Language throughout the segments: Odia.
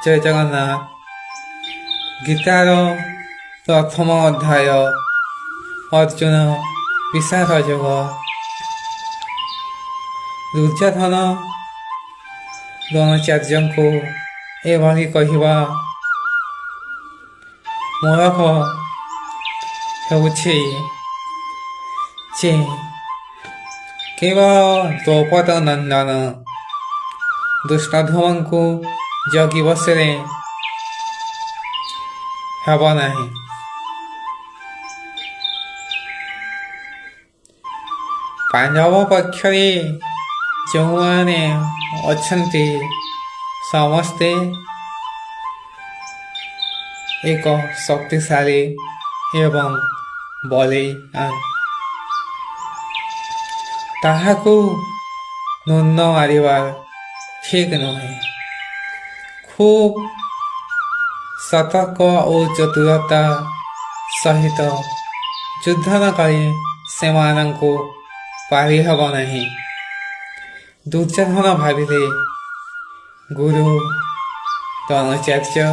ଜୟ ଜଗନ୍ନାଥ। ଗୀତାର ପ୍ରଥମ ଅଧ୍ୟାୟ ଅର୍ଜୁନ ବିଷାଦ ଯୋଗ। ଦୁର୍ଯ୍ୟୋଧନ ଦ୍ରୋଣାଚାର୍ଯ୍ୟଙ୍କୁ ଏଭଳି କହିବା ମୂଳକ ହେଉଛି ଯେ କେବଳ ଦ୍ରୌପଦ ନନ୍ଦନ ଦୁଷ୍ଟୋଧନଙ୍କୁ ଜଗି ବସିଲେ ହେବ ନାହିଁ। ପାଣ୍ଡବ ପକ୍ଷରେ ଯେଉଁମାନେ ଅଛନ୍ତି ସମସ୍ତେ ଏକ ଶକ୍ତିଶାଳୀ ଏବଂ ବଳୀୟାନ। ତାହାକୁ ନ୍ୟୁନ ମାରିବା ଠିକ୍ ନୁହେଁ। ଖୁବ୍ ସତର୍କ ଓ ଚତୁରତା ସହିତ ଯୁଦ୍ଧ ନ କରି ସେମାନଙ୍କୁ ପାରିହେବ ନାହିଁ। ଦୁର୍ଯ୍ୟୋଧନ ଭାବିଲେ ଗୁରୁ ଦ୍ରୋଣାଚାର୍ଯ୍ୟ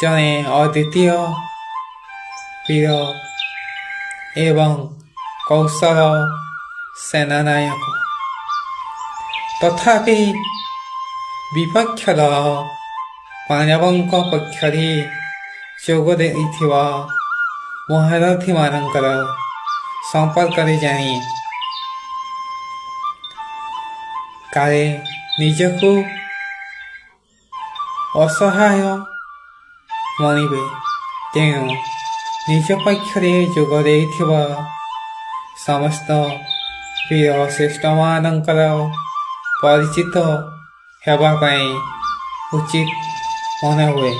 ଜଣେ ଅଦ୍ୱିତୀୟ ବୀର ଏବଂ କୌଶଳ ସେନାନାୟକ। ତଥାପି ବିପକ୍ଷ ଦଳ ପାଣ୍ଡବଙ୍କ ପକ୍ଷରେ ଯୋଗ ଦେଇଥିବା ମହାରଥୀମାନଙ୍କର ସମ୍ପର୍କରେ ଜାଣି କାଳେ ନିଜକୁ ଅସହାୟ ମଣିବେ, ତେଣୁ ନିଜ ପକ୍ଷରେ ଯୋଗ ଦେଇଥିବା ସମସ୍ତ ବୀର ଶ୍ରେଷ୍ଠମାନଙ୍କର ପରିଚିତ ହେବା ପାଇଁ ଉଚିତ ମନେ ହୁଏ।